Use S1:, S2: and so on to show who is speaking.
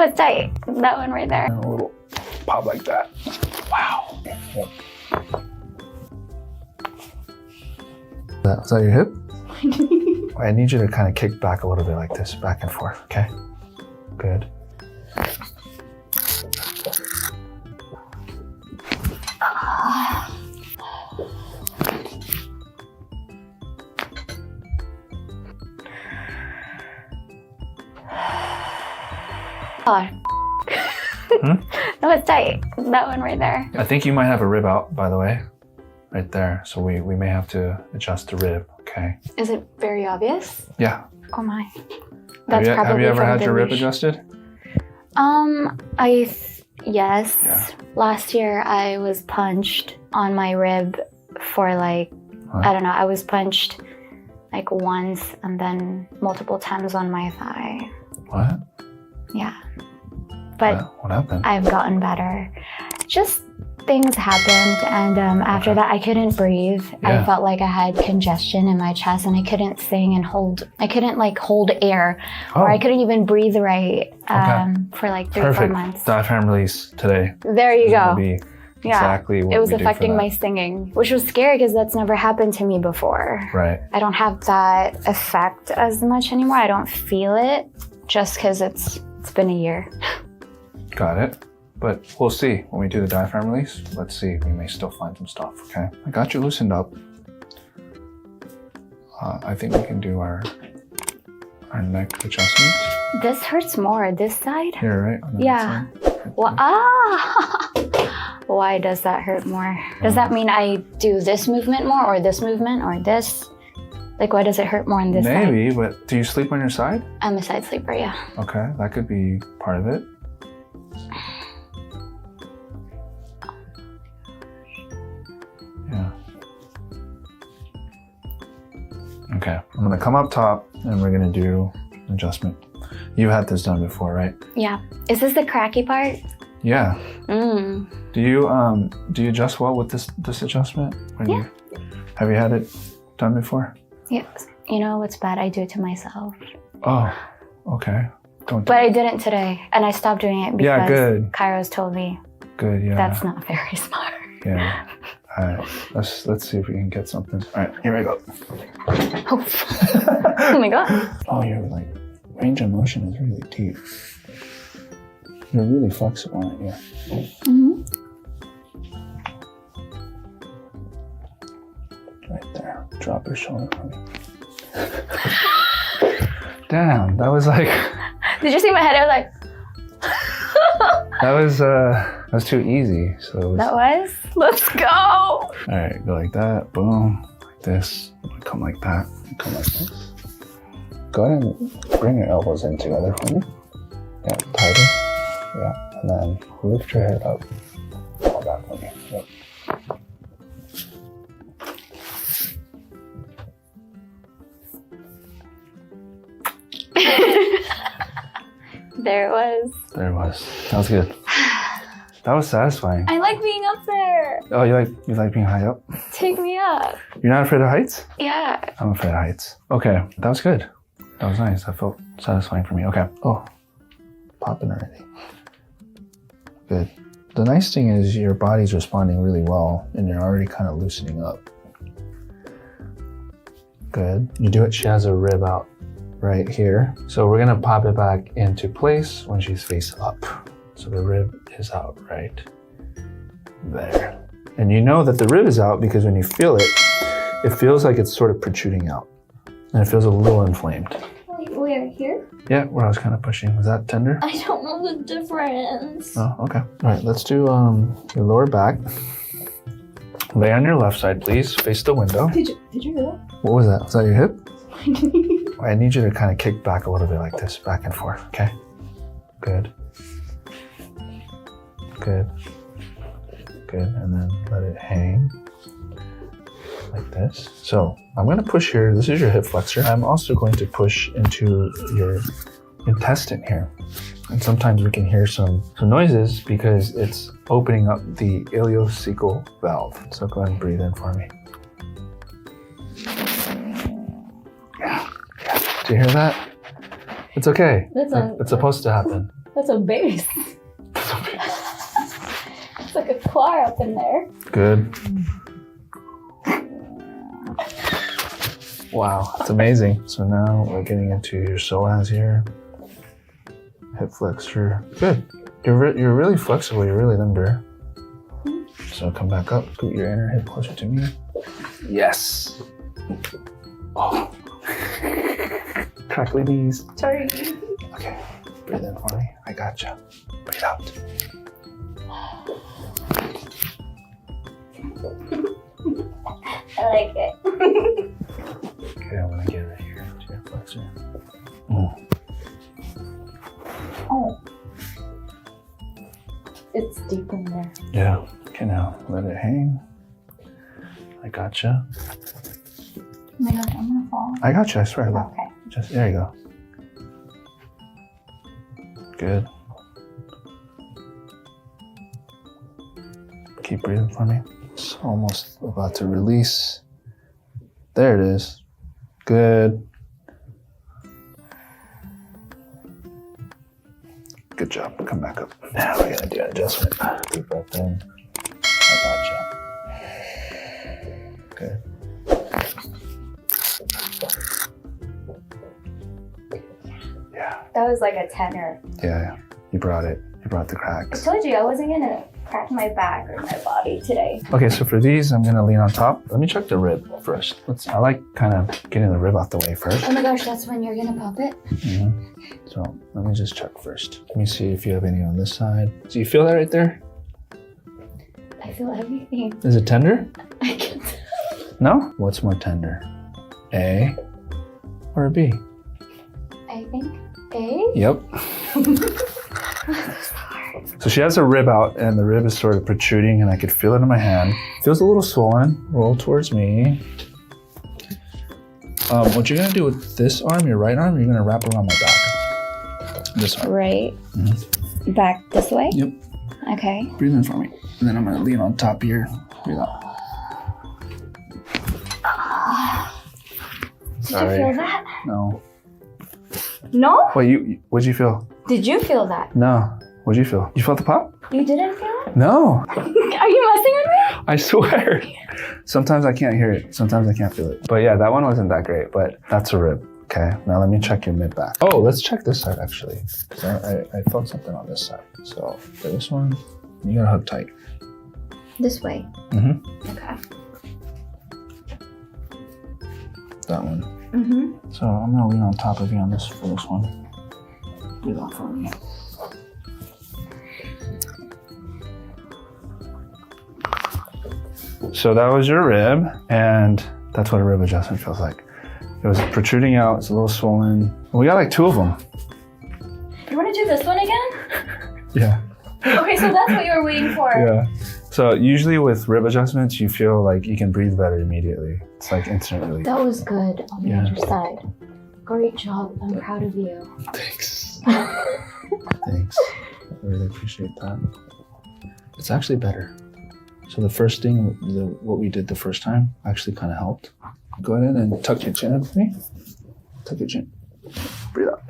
S1: Oh, it's tight. That one right there.
S2: And a little pop like that. Wow. Yep. Is that your hip? I need you to kind of kick back a little bit like this, back and forth, okay? Good.
S1: Oh. No, it's tight. That one right there.
S2: I think you might have a rib out, by the way, right there. So we may have to adjust the rib, okay?
S1: Is it very obvious?
S2: Yeah.
S1: Oh my.
S2: Have you ever had your rib adjusted?
S1: Yes.
S2: Yeah.
S1: Last year I was punched on my rib for like, I don't know, I was punched like once and then multiple times on my thigh.
S2: What?
S1: Yeah. But
S2: what happened?
S1: I've gotten better. Just things happened, and after that I couldn't breathe.
S2: Yeah.
S1: I felt like I had congestion in my chest and I couldn't sing and I couldn't like hold air, or I couldn't even breathe right for like 3 or 4 months.
S2: Diaphragm release today.
S1: There you go.
S2: Exactly what
S1: it was
S2: we do
S1: affecting
S2: for that.
S1: my singing, which was scary because that's never happened to me before.
S2: Right.
S1: I don't have that effect as much anymore. I don't feel it just because it's been a year.
S2: Got it. But we'll see when we do the diaphragm release. Let's see. We may still find some stuff, okay? I got you loosened up. I think we can do our neck adjustment.
S1: This hurts more, this side?
S2: Here, right? On the
S1: Yeah.
S2: side.
S1: Well, why does that hurt more? Does that mean I do this movement more, or this movement, or this? Like, why does it hurt more on this side?
S2: Maybe, but do you sleep on your side?
S1: I'm a side sleeper, yeah.
S2: Okay, that could be part of it. Yeah. Okay, I'm gonna come up top and we're gonna do an adjustment. You had this done before, right?
S1: Yeah. Is this the cracky part?
S2: Yeah.
S1: Mm.
S2: Do you adjust well with this adjustment?
S1: Yeah.
S2: Have you had it done before?
S1: Yes. You know what's bad? I do it to myself.
S2: Oh, okay. Don't do
S1: But I didn't today, and I stopped doing it because
S2: good.
S1: Kairos told me
S2: Good, yeah.
S1: that's not very smart.
S2: Yeah. All right. Let's see if we can get something. All right, here we go.
S1: Oh, oh my god.
S2: Oh, your like range of motion is really deep. You're really flexible, aren't you?
S1: Mm-hmm.
S2: Right there. Drop your shoulder for me. Damn, that was like.
S1: Did you see my head? I was like.
S2: That was too easy. So it was,
S1: That was? Let's go.
S2: All right, go like that. Boom, like this. Come like that. Come like this. Go ahead and bring your elbows in together for me. Yeah, tighter. Yeah, and then lift your head up. All that for me. Yep.
S1: There it was.
S2: There it was. That was good. That was satisfying.
S1: I like being up there.
S2: Oh, you like being high up?
S1: Take me up.
S2: You're not afraid of heights?
S1: Yeah.
S2: I'm afraid of heights. Okay, that was good. That was nice. That felt satisfying for me. Okay. Oh, popping already. Good. The nice thing is your body's responding really well and you're already kind of loosening up. Good. You do it. She has a rib out right here. So we're gonna pop it back into place when she's face up. So the rib is out right there. And you know that the rib is out because when you feel it, it feels like it's sort of protruding out. And it feels a little inflamed.
S1: Wait, where? Here?
S2: Yeah, where I was kind of pushing. Was that tender?
S1: I don't know the difference.
S2: Oh, okay. All right, let's do your lower back. Lay on your left side, please. Face the window.
S1: Did you hear that?
S2: What was that? Was that your hip? I need you to kind of kick back a little bit like this, back and forth, okay? Good. Good. Good, and then let it hang like this. So I'm gonna push here. This is your hip flexor. I'm also going to push into your intestine here. And sometimes we can hear some noises because it's opening up the ileocecal valve. So go ahead and breathe in for me. Yeah. Do you hear that? It's okay. It's supposed to happen.
S1: That's a base. It's like a claw up in there.
S2: Good. Wow, it's amazing. So now we're getting into your psoas here. Hip flexor. Good. You're really flexible. You're really limber. So come back up. Scoot your inner hip closer to me. Yes. Oh. Crackly knees.
S1: Sorry.
S2: Okay. Breathe in for me. I gotcha. Breathe out.
S1: I like it.
S2: Okay, I'm gonna get right here into your flexor.
S1: Oh. It's deep in there.
S2: Yeah. Okay, now let it hang. I gotcha.
S1: Oh my gosh, I'm gonna fall.
S2: I gotcha, I swear. Look.
S1: Okay.
S2: Just there you go. Good. Keep breathing for me. It's almost about to release. There it is. Good. Good job. Come back up. Now we're gonna do an adjustment. Deep breath in. I gotcha. Good. Yeah.
S1: That was like a tenor.
S2: Yeah. You brought it. You brought the
S1: I
S2: cracks.
S1: told you I wasn't gonna crack my back or my body today.
S2: Okay, so for these, I'm gonna lean on top. Let me check the rib first. I like kind of getting the rib out the way first.
S1: Oh my gosh, that's when you're gonna pop it?
S2: So let me just check first. Let me see if you have any on this side. Do you feel that right there?
S1: I feel everything.
S2: Is it tender?
S1: I can tell.
S2: No? What's more tender? A or a B?
S1: I think A?
S2: Yep. So she has a rib out and the rib is sort of protruding and I could feel it in my hand. Feels a little swollen. Roll towards me. What you're gonna do with this arm, your right arm, you're gonna wrap around my back. This arm.
S1: Right. Back this way?
S2: Yep.
S1: Okay.
S2: Breathe in for me. And then I'm gonna lean on top here. Breathe out.
S1: Did you feel that?
S2: No.
S1: No?
S2: Wait, what'd you feel?
S1: Did you feel that?
S2: No. What'd you feel? You felt the pop?
S1: You didn't feel it?
S2: No.
S1: Are you messing with me?
S2: I swear. Sometimes I can't hear it. Sometimes I can't feel it. But yeah, that one wasn't that great, but that's a rib. Okay, now let me check your mid back. Oh, let's check this side actually. 'Cause I felt something on this side. So for this one, you gotta hug tight.
S1: This way.
S2: Mm-hmm.
S1: Okay.
S2: That one.
S1: Mm-hmm.
S2: So I'm gonna lean on top of you on this for this one. Breathe out for me. So that was your rib, and that's what a rib adjustment feels like. It was protruding out, it's a little swollen. We got like 2 of them.
S1: You want to do this one again?
S2: Yeah.
S1: Okay, so that's what you were waiting for.
S2: Yeah. So usually with rib adjustments, you feel like you can breathe better immediately. It's like instant relief.
S1: That was good on the
S2: Yeah.
S1: other side. Great job. I'm proud of you.
S2: Thanks. Thanks. I really appreciate that. It's actually better. So the first thing, what we did the first time actually kind of helped. Go ahead and tuck your chin in for me. Tuck your chin. Breathe out.